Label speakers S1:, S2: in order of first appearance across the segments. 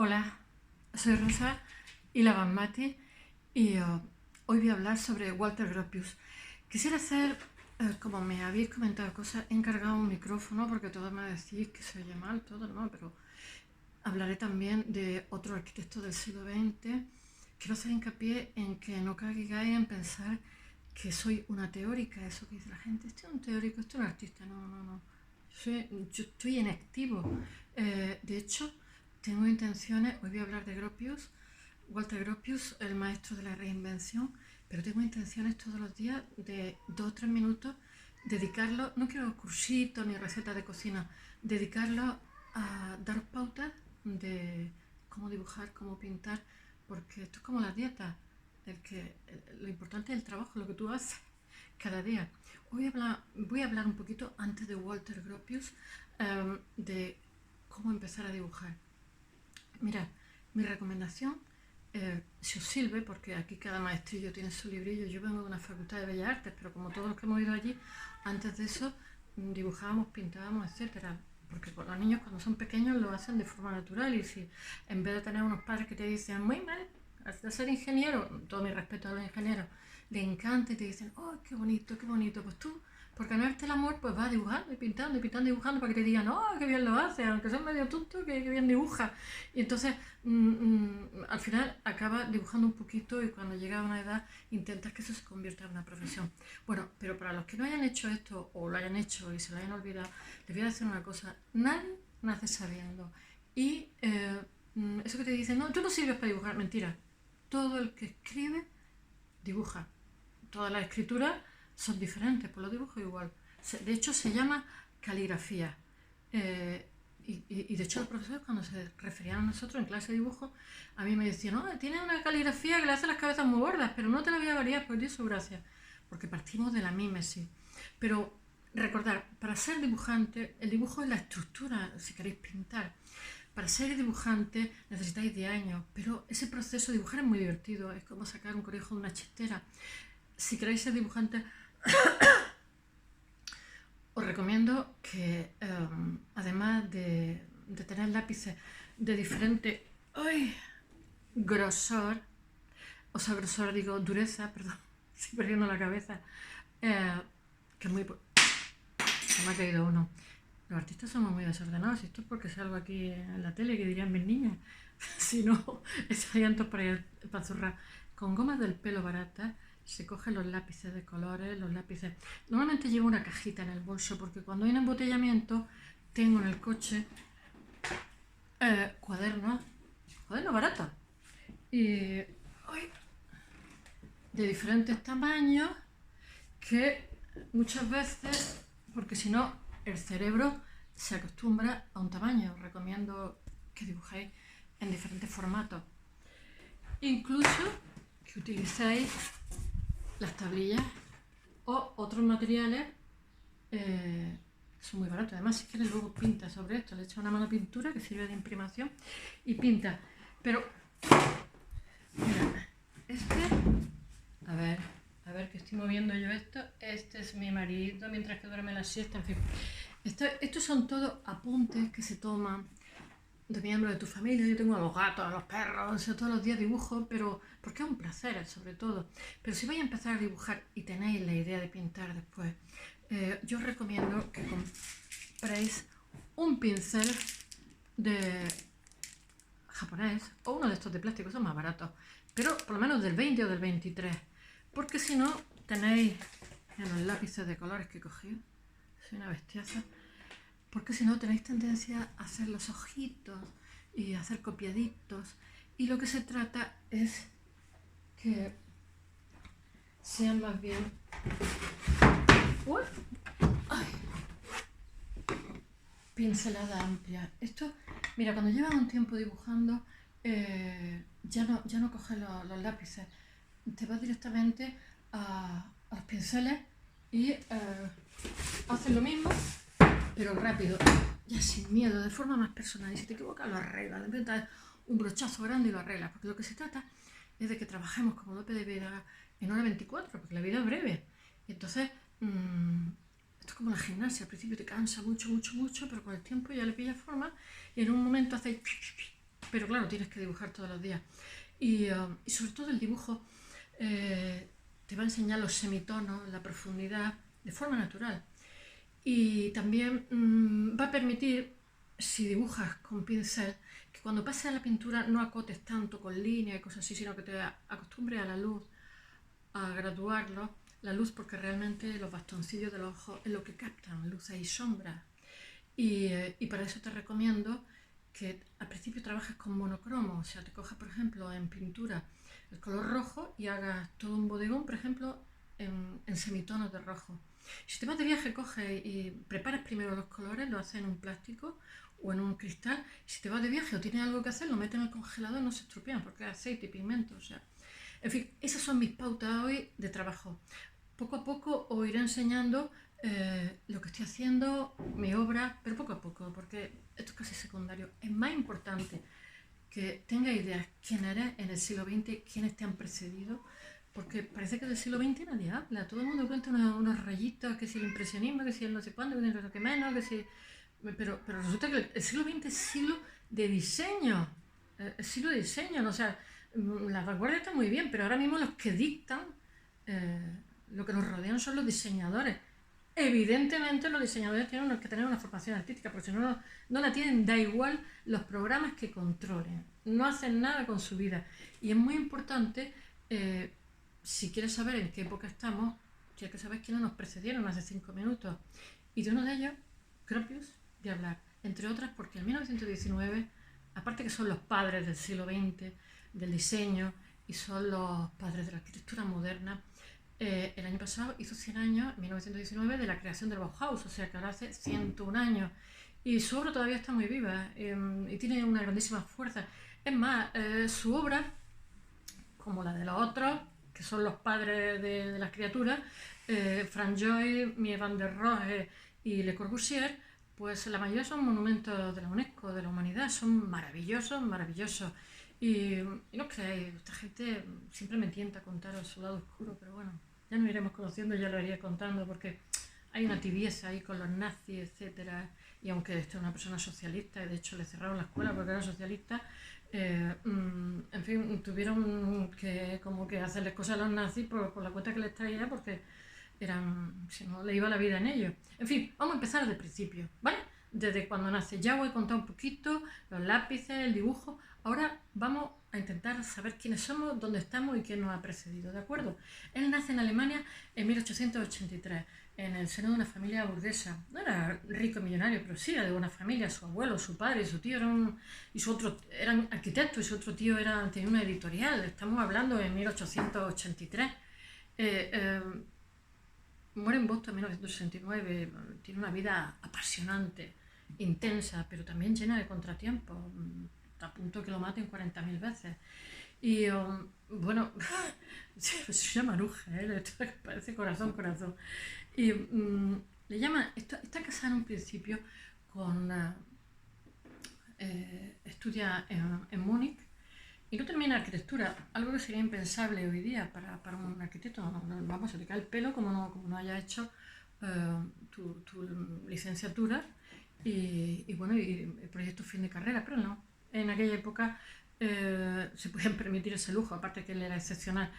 S1: Hola, soy Rosa y la Mati y hoy voy a hablar sobre Walter Gropius. Quisiera hacer, como me habéis comentado cosas, he encargado un micrófono porque todos me decís que se oye mal, todo, ¿no? Pero hablaré también de otro arquitecto del siglo XX. Quiero hacer hincapié en que no caigáis en pensar que soy una teórica, eso que dice la gente, este es un teórico, este es un artista, no. Yo estoy en activo. De hecho, tengo intenciones, hoy voy a hablar de Gropius, Walter Gropius, el maestro de la reinvención, pero tengo intenciones todos los días de 2 o 3 minutos dedicarlo, no quiero cursitos ni recetas de cocina, dedicarlo a dar pautas de cómo dibujar, cómo pintar, porque esto es como la dieta, lo importante es el trabajo, lo que tú haces cada día. Hoy voy a hablar un poquito antes de Walter Gropius, de cómo empezar a dibujar. Mirad, mi recomendación, si os sirve, porque aquí cada maestrillo tiene su librillo, yo vengo de una facultad de Bellas Artes, pero como todos los que hemos ido allí, antes de eso dibujábamos, pintábamos, etcétera. Porque los niños cuando son pequeños lo hacen de forma natural y si en vez de tener unos padres que te dicen muy mal, has de ser ingeniero, todo mi respeto a los ingenieros, le encanta y te dicen, oh, qué bonito, pues tú por ganarte el amor, pues vas dibujando y pintando y pintando y dibujando para que te digan, oh, qué bien lo hace, aunque seas medio tonto, qué bien dibuja. Y entonces, al final, acabas dibujando un poquito y cuando llega a una edad, intentas que eso se convierta en una profesión. Bueno, pero para los que no hayan hecho esto o lo hayan hecho y se lo hayan olvidado, les voy a decir una cosa, nadie nace sabiendo. Y eso que te dicen, no, tú no sirves para dibujar, mentira. Todo el que escribe, dibuja. Todas las escrituras son diferentes, pues los dibujos igual. De hecho, se llama caligrafía. Y de hecho los profesores cuando se referían a nosotros en clase de dibujo, a mí me decían, no, tiene una caligrafía que le hace las cabezas muy gordas, pero no te la voy a variar, pues Dios su gracia. Porque partimos de la mímesis. Pero recordar, para ser dibujante, el dibujo es la estructura, si queréis pintar. Para ser dibujante necesitáis 10 años, pero ese proceso de dibujar es muy divertido, es como sacar un conejo de una chistera. Si queréis ser dibujante, os recomiendo que además de tener lápices de diferente grosor, o sea, grosor digo, dureza, perdón, estoy perdiendo la cabeza, que es muy... Se me ha caído uno. Los artistas somos muy desordenados, y esto es porque salgo aquí en la tele, que dirían mis niñas. Si no, estarían todos por ahí panzurra. Con gomas del pelo baratas se cogen los lápices de colores, los lápices... Normalmente llevo una cajita en el bolso porque cuando hay un embotellamiento tengo en el coche cuadernos baratos y de diferentes tamaños que muchas veces, porque si no el cerebro se acostumbra a un tamaño. Os recomiendo que dibujéis en diferentes formatos, incluso que utilicéis las tablillas o otros materiales son muy baratos. Además, si quieres luego pinta sobre esto, le echa una mano a pintura que sirve de imprimación y pinta. Pero mira, a ver que estoy moviendo yo esto. Este es mi marido mientras que duerme la siesta, en fin. Estos son todos apuntes que se toman de miembros de tu familia. Yo tengo a los gatos, a los perros, o sea, todos los días dibujo, pero porque es un placer sobre todo. Pero si vais a empezar a dibujar y tenéis la idea de pintar después, yo os recomiendo que compréis un pincel de japonés o uno de estos de plástico, son más baratos, pero por lo menos del 20 o del 23, porque si no tenéis en los lápices de colores que cogí, soy una bestiaza, porque si no tenéis tendencia a hacer los ojitos y a hacer copiaditos, y lo que se trata es que sean más bien pincelada amplia. Esto, mira, cuando llevas un tiempo dibujando, ya no coges los lápices, te vas directamente a los pinceles y haces lo mismo, pero rápido, ya sin miedo, de forma más personal. Y si te equivocas, lo arreglas, de repente un brochazo grande y lo arreglas, porque lo que se trata es de que trabajemos como Lope de Vega en hora 24, porque la vida es breve. Y entonces, esto es como la gimnasia, al principio te cansa mucho, pero con el tiempo ya le pillas forma y en un momento haces pero claro, tienes que dibujar todos los días. Y sobre todo el dibujo te va a enseñar los semitonos, la profundidad, de forma natural. Y también va a permitir, si dibujas con pincel, que cuando pases a la pintura no acotes tanto con líneas y cosas así, sino que te acostumbres a la luz, a graduarlo, la luz, porque realmente los bastoncillos de los ojos es lo que captan, luces y sombras. Y para eso te recomiendo que al principio trabajes con monocromo, o sea, te cojas, por ejemplo, en pintura el color rojo y hagas todo un bodegón, por ejemplo, en semitonos de rojo. Si te vas de viaje, coges y preparas primero los colores, lo haces en un plástico o en un cristal. Si te vas de viaje o tienes algo que hacer, lo metes en el congelador y no se estropean porque es aceite y pigmento, o sea. En fin, esas son mis pautas hoy de trabajo. Poco a poco os iré enseñando lo que estoy haciendo, mi obra, pero poco a poco, porque esto es casi secundario. Es más importante que tengas ideas quién eres en el siglo XX, quiénes te han precedido, porque parece que del siglo XX nadie habla. Todo el mundo cuenta unos rayitos, que si el impresionismo, que si el no sé cuándo, que si no sé qué menos, que si... Pero resulta que el siglo XX es siglo de diseño, el siglo de diseño, ¿no? O sea, la vanguardia está muy bien, pero ahora mismo los que dictan lo que nos rodean son los diseñadores. Evidentemente los diseñadores tienen que tener una formación artística, porque si no, no la tienen, da igual los programas que controlen, no hacen nada con su vida. Y es muy importante, si quieres saber en qué época estamos, tienes que saber quiénes nos precedieron hace 5 minutos. Y de uno de ellos, Gropius, de hablar, entre otras porque en 1919, aparte que son los padres del siglo XX, del diseño, y son los padres de la arquitectura moderna, el año pasado hizo 100 años, en 1919, de la creación del Bauhaus, o sea que ahora hace 101 años. Y su obra todavía está muy viva y tiene una grandísima fuerza. Es más, su obra, como la de los otros, que son los padres de las criaturas, Frank Joy, Mies van der Rohe y Le Corbusier, pues la mayoría son monumentos de la UNESCO, de la humanidad, son maravillosos, maravillosos. Y no creáis, esta gente siempre me tienta a contaros su lado oscuro, pero bueno, ya nos iremos conociendo, ya lo iré contando, porque hay una tibieza ahí con los nazis, etcétera. Y aunque esta es una persona socialista, y de hecho le cerraron la escuela porque era socialista, en fin, tuvieron que como que hacerles cosas a los nazis por la cuenta que les traía, porque si no, le iba la vida en ellos. En fin, vamos a empezar desde el principio, ¿vale? Desde cuando nace. Ya os he contado un poquito los lápices, el dibujo. Ahora vamos a intentar saber quiénes somos, dónde estamos y quién nos ha precedido, ¿de acuerdo? Él nace en Alemania en 1883, en el seno de una familia burguesa. No era rico millonario, pero sí era de una familia. Su abuelo, su padre y su tío eran arquitectos, y su otro tío tenía una editorial. Estamos hablando de 1883. Muere en Boston en 1969, tiene una vida apasionante, intensa, pero también llena de contratiempos, a punto que lo maten 40.000 veces. Y bueno, se llama Maruja, parece corazón, corazón. Y le llama, está casada en un principio con, estudia en Múnich, y no termina arquitectura, algo que sería impensable hoy día para un arquitecto. Vamos, se te cae el pelo como no haya hecho tu licenciatura y bueno, y el proyecto fin de carrera, pero no. En aquella época se podían permitir ese lujo, aparte que él era excepcional.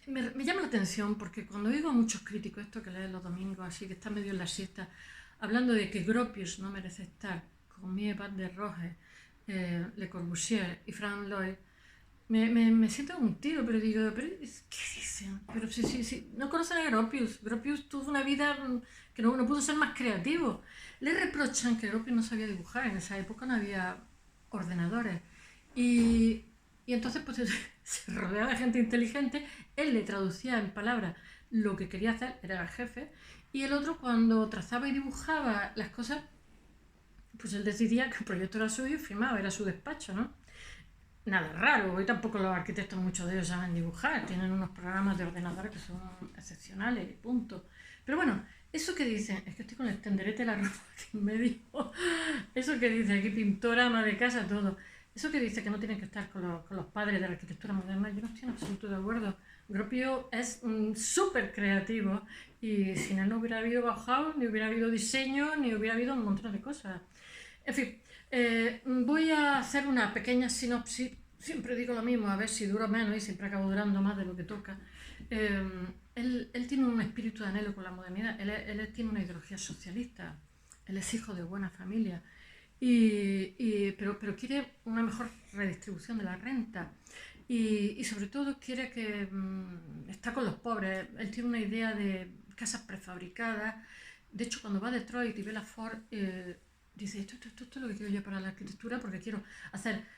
S1: Me llama la atención porque cuando oigo a muchos críticos, esto que leen los domingos, así que están medio en la siesta, hablando de que Gropius no merece estar con Mies van der Rohe, Le Corbusier y Frank Lloyd, me siento un tiro, pero digo, ¿qué dicen? Pero si no conocen a Gropius. Gropius tuvo una vida que no pudo ser más creativo. Le reprochan que Gropius no sabía dibujar, en esa época no había ordenadores. Y entonces pues se rodeaba de gente inteligente, él le traducía en palabras lo que quería hacer, era el jefe, y el otro cuando trazaba y dibujaba las cosas, pues él decidía que el proyecto era suyo y firmaba, era su despacho, ¿no? Nada raro, hoy tampoco los arquitectos, muchos de ellos saben dibujar, tienen unos programas de ordenador que son excepcionales y punto. Pero bueno, eso que dicen, es que estoy con el tenderete de la ropa aquí en medio, eso que dice aquí, pintora, ama de casa, todo, eso que dice que no tienen que estar con los padres de la arquitectura moderna, yo no estoy en absoluto de acuerdo. Gropius es súper creativo y sin él no hubiera habido Bauhaus, ni hubiera habido diseño, ni hubiera habido un montón de cosas. En fin, Voy a hacer una pequeña sinopsis. Siempre digo lo mismo, a ver si duro menos y siempre acabo durando más de lo que toca. Él tiene un espíritu de anhelo con la modernidad. Él tiene una ideología socialista. Él es hijo de buena familia. Pero quiere una mejor redistribución de la renta. Y sobre todo quiere que está con los pobres. Él tiene una idea de casas prefabricadas. De hecho, cuando va a Detroit y ve la Ford, dice, esto es lo que quiero yo para la arquitectura porque quiero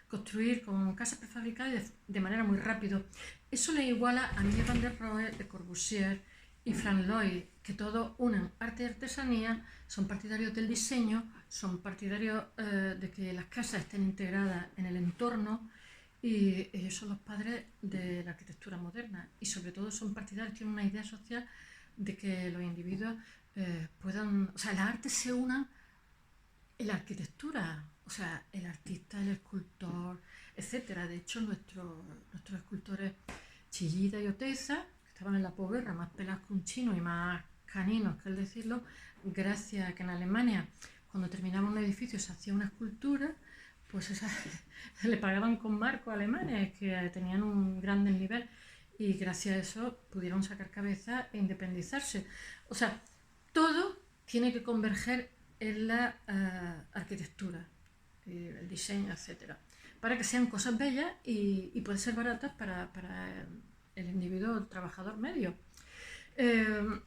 S1: construir con casas prefabricadas de manera muy rápido. Eso le iguala a Mies van der Rohe, Le Corbusier y Frank Lloyd, que todos unen arte y artesanía, son partidarios del diseño, son partidarios de que las casas estén integradas en el entorno, y ellos son los padres de la arquitectura moderna y sobre todo son partidarios, tienen una idea social de que los individuos puedan, o sea, el arte se una en la arquitectura, o sea, el artista, el escultor, etcétera. De hecho, nuestros escultores Chillida y Oteiza, que estaban en la posguerra, más pelados que un chino y más caninos que el decirlo, gracias a que en Alemania, cuando terminaba un edificio, se hacía una escultura, pues esa, le pagaban con marcos alemanes que tenían un gran nivel y gracias a eso pudieron sacar cabeza e independizarse. O sea, todo tiene que converger en la arquitectura, el diseño, etcétera, para que sean cosas bellas y pueden ser baratas para el individuo, el trabajador medio. Eh,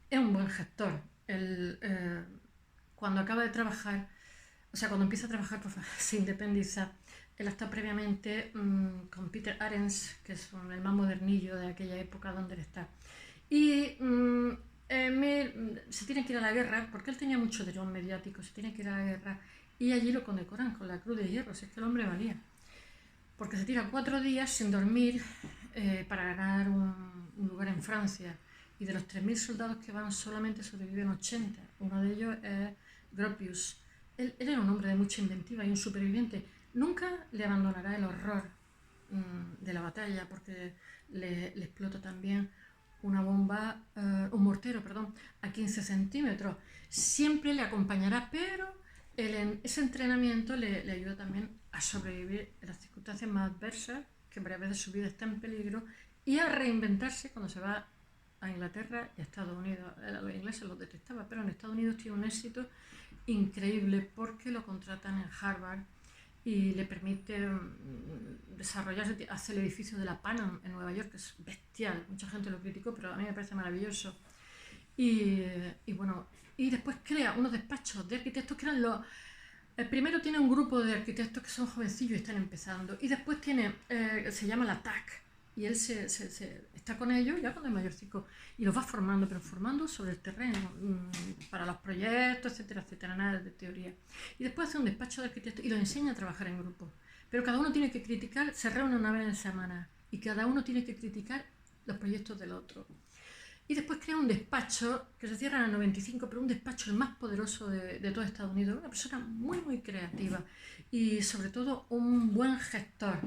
S1: es un buen gestor. Cuando acaba de trabajar, o sea, cuando empieza a trabajar, pues se independiza. Él está previamente con Peter Arens, que es el más modernillo de aquella época donde él está. Y se tiene que ir a la guerra, porque él tenía mucho tirón mediático, se tiene que ir a la guerra y allí lo condecoran con la Cruz de Hierro, si es que el hombre valía. Porque se tira 4 días sin dormir para ganar un lugar en Francia. Y de los 3.000 soldados que van, solamente sobreviven 80. Uno de ellos es Gropius. Él era un hombre de mucha inventiva y un superviviente. Nunca le abandonará el horror de la batalla, porque le explota también una bomba, un mortero, perdón, a 15 centímetros. Siempre le acompañará, pero ese entrenamiento le ayuda también a sobrevivir en las circunstancias más adversas, que varias veces su vida está en peligro, y a reinventarse cuando se va a Inglaterra y a Estados Unidos. A los ingleses los detestaba, pero en Estados Unidos tiene un éxito increíble porque lo contratan en Harvard y le permite desarrollarse, hace el edificio de la Panam en Nueva York, que es bestial, mucha gente lo criticó, pero a mí me parece maravilloso. Y bueno, y después crea unos despachos de arquitectos que eran los... El primero tiene un grupo de arquitectos que son jovencillos y están empezando, y después tiene, se llama la TAC, y él está con ellos ya cuando es mayorcico y los va formando, pero formando sobre el terreno, para los proyectos, etcétera, etcétera, nada de teoría. Y después hace un despacho de arquitectos y los enseña a trabajar en grupo. Pero cada uno tiene que criticar, se reúne una vez en la semana y cada uno tiene que criticar los proyectos del otro. Y después crea un despacho que se cierra en el 95, pero un despacho el más poderoso de todo Estados Unidos. Una persona muy, muy creativa y sobre todo un buen gestor.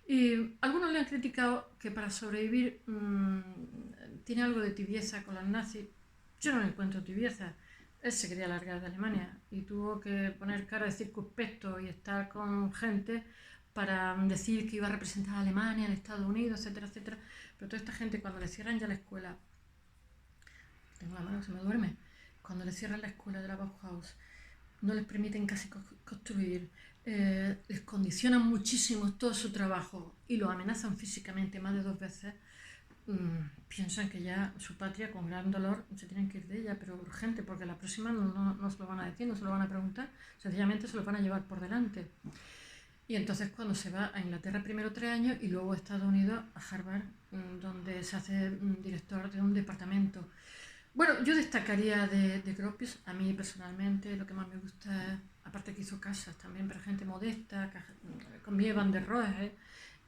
S1: Y algunos le han criticado que para sobrevivir tiene algo de tibieza con los nazis. Yo no le encuentro tibieza. Él se quería largar de Alemania y tuvo que poner cara de circunspecto y estar con gente para decir que iba a representar a Alemania en Estados Unidos, etcétera, etcétera. Pero toda esta gente, cuando le cierran ya la escuela, tengo la mano que se me duerme, cuando le cierran la escuela de la Bauhaus, no les permiten casi construir, les condicionan muchísimo todo su trabajo y lo amenazan físicamente más de 2 veces, piensan que ya su patria, con gran dolor, se tienen que ir de ella, pero urgente, porque la próxima no se lo van a decir, no se lo van a preguntar, sencillamente se lo van a llevar por delante. Y entonces cuando se va a Inglaterra primero 3 años y luego a Estados Unidos, a Harvard, donde se hace director de un departamento. Bueno, yo destacaría de Gropius, a mí personalmente lo que más me gusta es, aparte que hizo casas también para gente modesta, con Mies van der Rohe,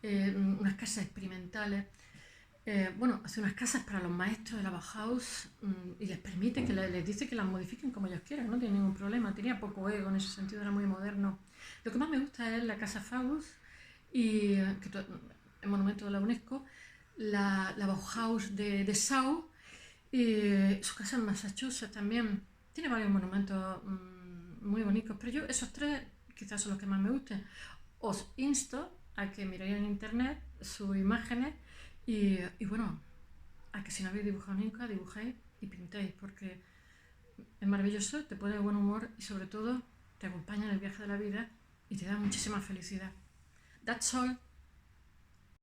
S1: unas casas experimentales. Bueno, hace unas casas para los maestros de la Bauhaus y les permite, les dice que las modifiquen como ellos quieran, no tiene ningún problema, tenía poco ego en ese sentido, era muy moderno. Lo que más me gusta es la Casa Faust, y que es monumento de la UNESCO, la Bauhaus de Dessau, y su casa en Massachusetts también. Tiene varios monumentos muy bonitos, pero yo esos 3 quizás son los que más me gusten. Os insto a que miréis en internet sus imágenes y bueno, a que si no habéis dibujado nunca, dibujéis y pintéis, porque es maravilloso, te pone de buen humor y sobre todo te acompaña en el viaje de la vida y te da muchísima felicidad. That's all.